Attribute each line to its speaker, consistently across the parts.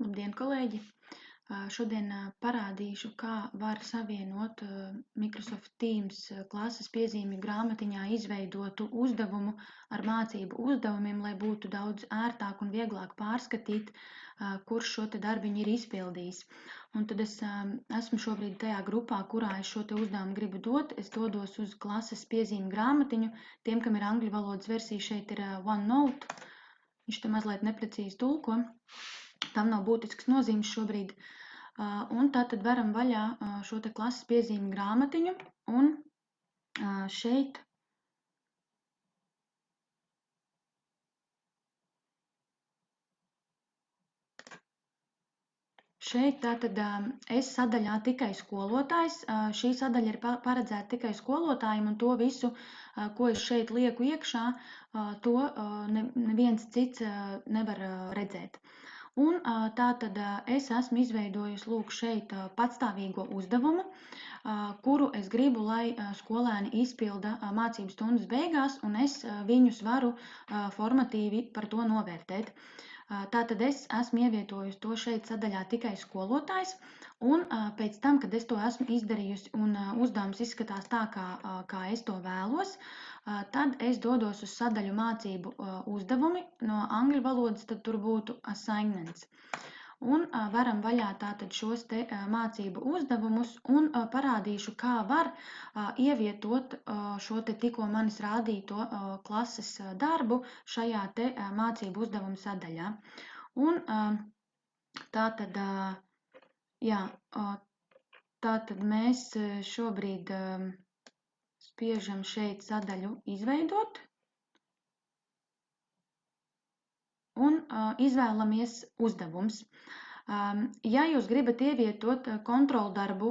Speaker 1: Labdien, kolēģi! Šodien parādīšu, kā var savienot Microsoft Teams klases piezīmju grāmatiņā izveidotu uzdevumu ar mācību uzdevumiem, lai būtu daudz ērtāk un vieglāk pārskatīt, kurš šo te darbiņu ir izpildījis. Un tad es esmu šobrīd tajā grupā, kurā es šo te uzdevumu gribu dot. Es dodos uz klases piezīmju grāmatiņu. Tiem, kam ir angļu valodas versija, šeit ir OneNote. Viņš te mazliet neprecīzi tulko. Tam nav būtisks nozīmes šobrīd. Un tātad veram vaļā šo te klases piezīmju grāmatiņu un šeit tātad es sadaļā tikai skolotājs. Šī sadaļa ir paredzēta tikai skolotājiem, un to visu, ko es šeit lieku iekšā, to neviens cits nevar redzēt. Un tātad es esmu izveidojusi lūk šeit patstāvīgo uzdevumu, kuru es gribu, lai skolēni izpilda mācību stundas beigās, un es viņus varu formatīvi par to novērtēt. Tātad es esmu ievietojusi to šeit sadaļā tikai skolotājs, un pēc tam, kad es to esmu izdarījusi un uzdevums izskatās tā, kā es to vēlos, tad es dodos uz sadaļu mācību uzdevumi. No angļu valodas tad tur būtu assignments. Un varam vaļā tātad šos te mācību uzdevumus un parādīšu, kā var ievietot šo te tikko manis rādīto klases darbu šajā te mācību uzdevumu sadaļā. Un tātad, tātad mēs šobrīd spiežam šeit sadaļu izveidot un izvēlamies uzdevums. Ja jūs gribat ievietot kontroldarbu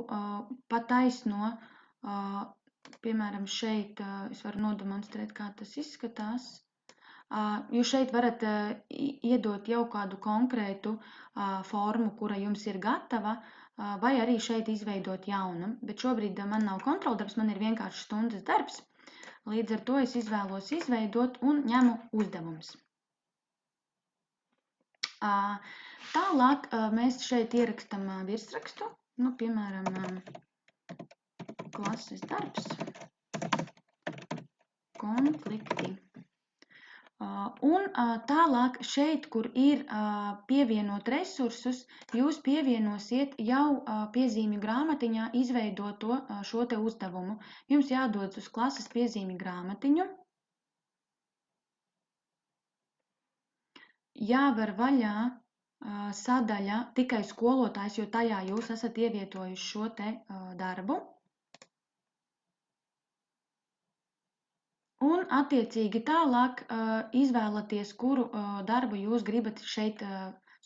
Speaker 1: pa taisno, piemēram, šeit es varu nodemonstrēt, kā tas izskatās. Jūs šeit varat iedot jau kādu konkrētu formu, kura jums ir gatava, vai arī šeit izveidot jaunu. Bet šobrīd man nav kontroldarbs, man ir vienkārši stundas darbs. Līdz ar to es izvēlos izveidot un ņemu uzdevums. Tālāk mēs šeit ierakstam virsrakstu, piemēram, klases darbs, konflikti. Un tālāk šeit, kur ir pievienot resursus, jūs pievienosiet jau piezīmju grāmatiņā izveidoto šo te uzdevumu. Jums jādodas uz klases piezīmju grāmatiņu. Jāver vaļā sadaļa tikai skolotājs, jo tajā jūs esat ievietojuši šo te darbu. Un attiecīgi tālāk izvēlaties, kuru darbu jūs gribat šeit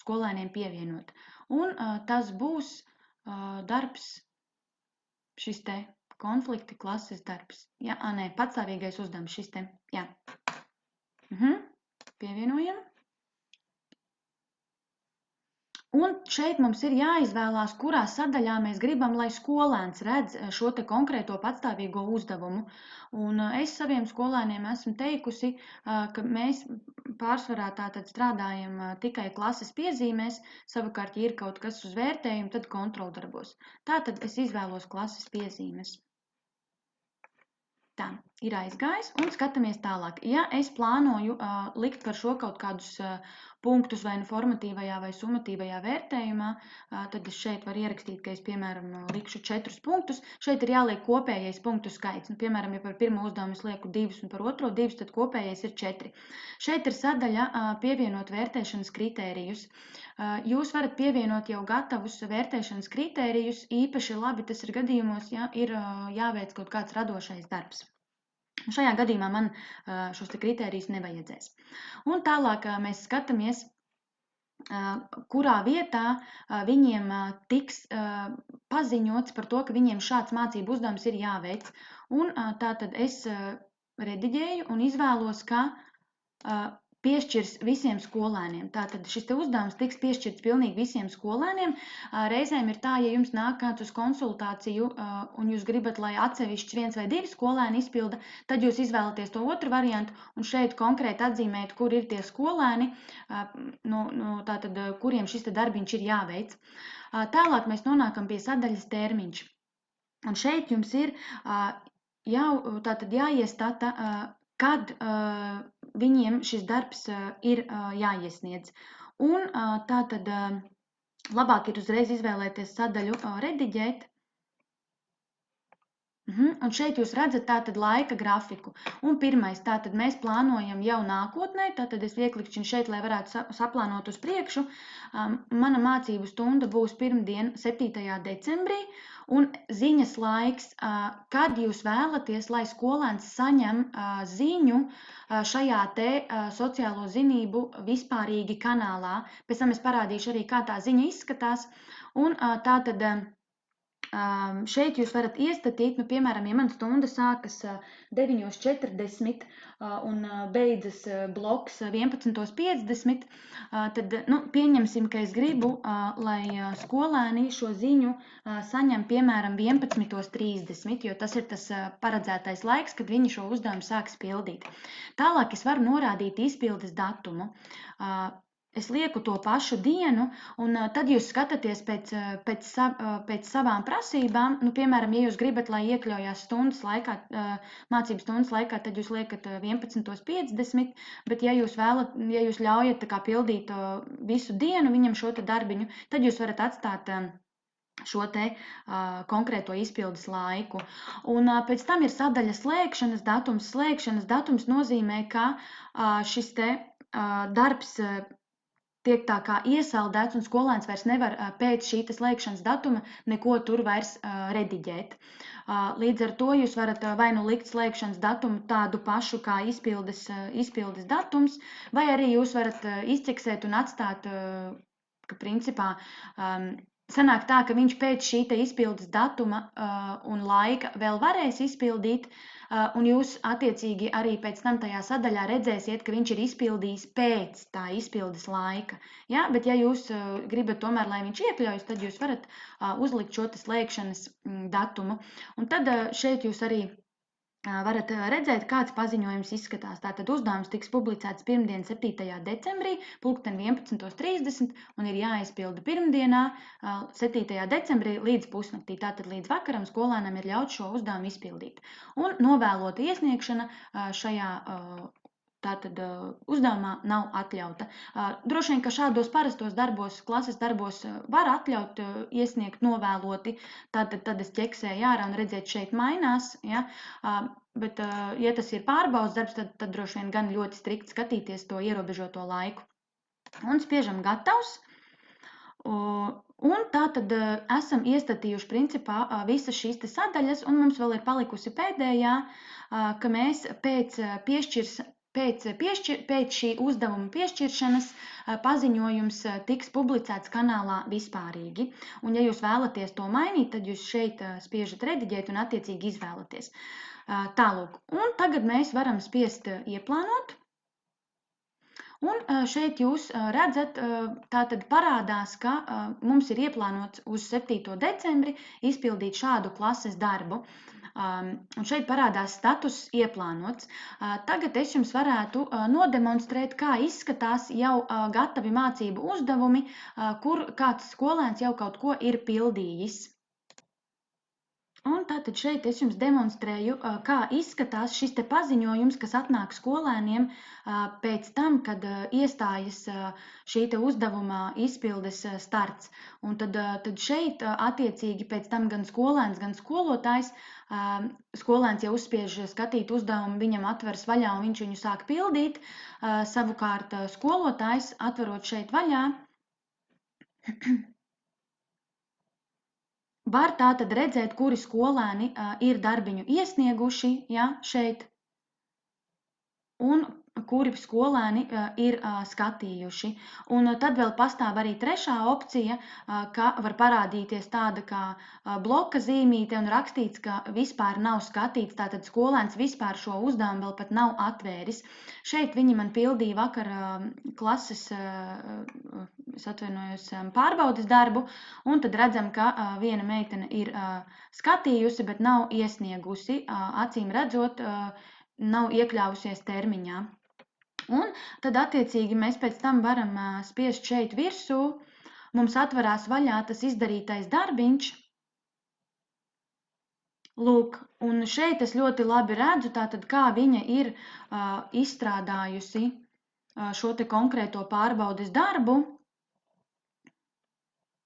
Speaker 1: skolēniem pievienot. Un tas būs darbs, šis te konflikti klases darbs. Patstāvīgais uzdevums šis te. Jā. Pievienojam. Un šeit mums ir jāizvēlās, kurā sadaļā mēs gribam, lai skolēns redz šo te konkrēto patstāvīgo uzdevumu. Un es saviem skolēniem esmu teikusi, ka mēs pārsvarā tātad strādājam tikai klases piezīmēs, savukārt, ja ir kaut kas uz vērtējumu, tad kontroldarbos. Tātad es izvēlos klases piezīmes. Tā, ir aizgājis un skatāmies tālāk. Ja es plānoju likt par šo kaut kādus punktus vai nu formatīvajā vai summatīvajā vērtējumā, tad es šeit varu ierakstīt, ka es, piemēram, likšu 4 punktus. Šeit ir jāliek kopējais punktu skaits. Piemēram, ja par pirmo uzdevumu es lieku 2 un par otro 2, tad kopējais ir 4. Šeit ir sadaļa pievienot vērtēšanas kritērijus. Jūs varat pievienot jau gatavus vērtēšanas kritērijus. Īpaši labi tas ir gadījumos, ja ir jāveic kaut kāds radošais darbs. Šajā gadījumā man šos te kritērijus nevajadzēs. Un tālāk mēs skatāmies, kurā vietā viņiem tiks paziņots par to, ka viņiem šāds mācību uzdevums ir jāveic. Un tātad es rediģēju un izvēlos, ka piešķirs visiem skolēniem. Tātad šis te uzdevums tiks piešķirts pilnīgi visiem skolēniem. Reizēm ir tā, ja jums nāk kāds uz konsultāciju un jūs gribat, lai atsevišķi 1 vai 2 skolēni izpilda, tad jūs izvēlaties to otru variantu un šeit konkrēti atzīmēt, kur ir tie skolēni, tātad, kuriem šis te darbiņš ir jāveic. Tālāk mēs nonākam pie sadaļas termiņš. Un šeit jums ir tātad jāiestata, kad viņiem šis darbs ir jāiesniedz. Un tātad labāk ir uzreiz izvēlēties sadaļu rediģēt. Un šeit jūs redzat tātad laika grafiku. Un pirmais, tātad mēs plānojam jau nākotnē, tātad es ieklikšķinu šeit, lai varētu saplānot uz priekšu. Mana mācību stunda būs pirmdien 7. decembrī, un ziņas laiks, kad jūs vēlaties, lai skolēns saņem ziņu šajā te sociālo zinību vispārīgi kanālā. Pēc tam es parādīšu arī, kā tā ziņa izskatās. Un tātad šeit jūs varat iestatīt, piemēram, ja man stunda sākas 9:40 un beidzas bloks 11:50, tad pieņemsim, ka es gribu, lai skolēni šo ziņu saņem, piemēram, 11:30, jo tas ir tas paredzētais laiks, kad viņi šo uzdevumu sāks pildīt. Tālāk es varu norādīt izpildes datumu. Es lieku to pašu dienu, un tad jūs skatāties pēc savām prasībām. Piemēram, ja jūs gribat, lai iekļaujās mācību stundas laikā, tad jūs liekat 11:50, bet ja jūs ļaujat pildīt visu dienu viņam šo darbiņu, tad jūs varat atstāt šo te konkrēto izpildes laiku. Un pēc tam ir sadaļa slēgšanas datums. Slēgšanas datums nozīmē, ka šis te darbs tiek tā kā iesaldēts, un skolēns vairs nevar pēc šī slēgšanas datuma neko tur vairs rediģēt. Līdz ar to jūs varat vai nu likt slēgšanas datumu tādu pašu kā izpildes datums, vai arī jūs varat izķeksēt un atstāt, ka principā sanāk tā, ka viņš pēc šī izpildes datuma un laika vēl varēs izpildīt, un jūs attiecīgi arī pēc tam tajā sadaļā redzēsiet, ka viņš ir izpildījis pēc tā izpildes laika. Ja? Bet ja jūs gribat tomēr, lai viņš iekļaujas, tad jūs varat uzlikt šo slēgšanas datumu. Un tad šeit jūs arī varat redzēt, kāds paziņojums izskatās. Tātad uzdevums tiks publicēts pirmdien 7. decembrī, pulksten 11:30, un ir jāizpilda pirmdienā 7. decembrī līdz pusnaktī. Tātad līdz vakaram skolēnam ir ļauts šo uzdevumu izpildīt. Un novēlota iesniegšana šajā tātad uzdevumā nav atļauta. Droši vien, ka šādos parastos darbos, klases darbos var atļaut iesniegt novēloti, tad es ķeksēju ārā un redzēt, šeit mainās, ja? Bet, ja tas ir pārbaudas darbs, tad droši vien gan ļoti strikt skatīties to ierobežoto laiku. Un spiežam gatavs. Un tātad esam iestatījuši principā visas šīs sadaļas, un mums vēl ir palikusi pēdējā, ka mēs pēc šī uzdevuma piešķiršanas paziņojums tiks publicēts kanālā vispārīgi. Un, ja jūs vēlaties to mainīt, tad jūs šeit spiežat rediģēt un attiecīgi izvēlaties. Tālūk, un tagad mēs varam spiest ieplānot. Un šeit jūs redzat, tātad parādās, ka mums ir ieplānots uz 7. decembri izpildīt šādu klases darbu. Un šeit parādās status ieplānots. Tagad es jums varētu nodemonstrēt, kā izskatās jau gatavi mācību uzdevumi, kur kāds skolēns jau kaut ko ir pildījis. Un tātad šeit es jums demonstrēju, kā izskatās šis te paziņojums, kas atnāk skolēniem pēc tam, kad iestājas šī te uzdevuma izpildes starts. Un tad šeit attiecīgi pēc tam gan skolēns, gan skolotājs, skolēns jau uzspiež skatīt uzdevumu, viņam atveras vaļā un viņš viņu sāk pildīt. Savukārt skolotājs atverot šeit vaļā, var tātad redzēt, kuri skolēni ir darbiņu iesnieguši, ja, šeit. Un kuri skolēni ir skatījuši. Un tad vēl pastāv arī trešā opcija, ka var parādīties tāda kā bloka zīmīte un rakstīts, ka vispār nav skatīts, tātad skolēns vispār šo uzdevumu vēl pat nav atvēris. Šeit viņi man pildīja vakar klases, es atvainojos, pārbaudes darbu, un tad redzam, ka viena meitene ir skatījusi, bet nav iesniegusi, acīm redzot, nav iekļāvusies termiņā. Un tad attiecīgi mēs pēc tam varam spiest šeit virsū, mums atverās vaļā tas izdarītais darbiņš. Lūk, un šeit es ļoti labi redzu, tātad kā viņa ir izstrādājusi šo te konkrēto pārbaudes darbu.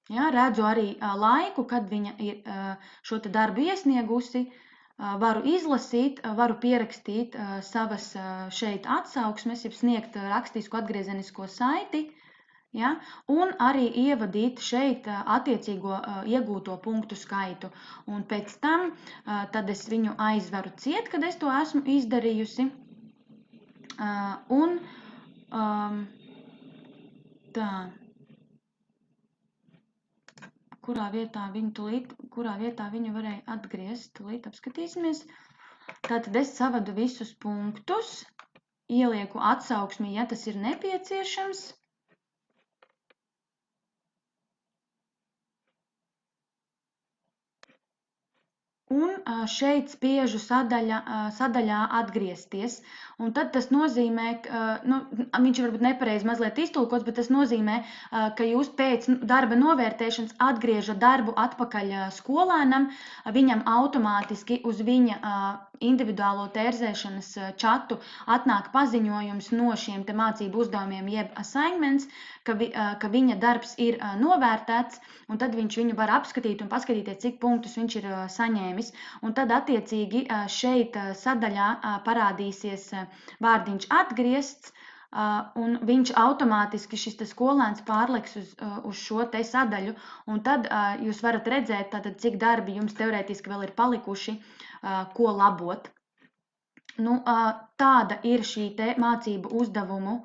Speaker 1: Ja, redzu arī laiku, kad viņa ir šo te darbu iesniegusi. Varu izlasīt, varu pierakstīt savas šeit atsauksmes, jeb sniegt rakstisku atgriezenisko saiti, ja, un arī ievadīt šeit attiecīgo iegūto punktu skaitu. Un pēc tam tad es viņu aizveru ciet, kad es to esmu izdarījusi. Un tā. Kurā vietā viņu varēja atgriezt, tūlīt apskatīsimies. Tātad es savadu visus punktus, ielieku atsauksmi, ja tas ir nepieciešams. Un šeit spiežu sadaļā atgriezties. Un tad tas nozīmē, viņš varbūt nepareizi mazliet iztulkots, bet tas nozīmē, ka jūs pēc darba novērtēšanas atgriežat darbu atpakaļ skolēnam, viņam automātiski uz viņa individuālo tērzēšanas čatu atnāk paziņojums no šiem te mācību uzdevumiem jeb assignments, ka viņa darbs ir novērtēts, un tad viņš viņu var apskatīt un paskatīties, cik punktus viņš ir saņēmis. Un tad attiecīgi šeit sadaļā parādīsies vārdiņš atgriezts, un viņš automātiski šis te skolēns pārliks uz šo te sadaļu, un tad jūs varat redzēt, tātad, cik darbi jums teorētiski vēl ir palikuši, ko labot. Nu, tāda ir šī te mācību uzdevumu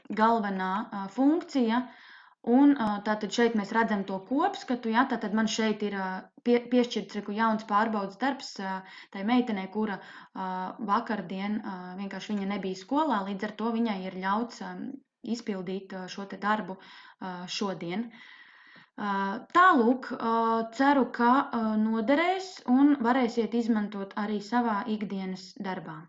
Speaker 1: galvenā funkcija, un tātad šeit mēs redzam to kopskatu, ja, tātad man šeit ir piešķirts jauns pārbaudas darbs tai meitenei, kura vakardien vienkārši viņa nebija skolā, līdz ar to viņai ir ļauts izpildīt šo te darbu šodien. Tālūk, ceru, ka noderēs un varēsiet izmantot arī savā ikdienas darbā.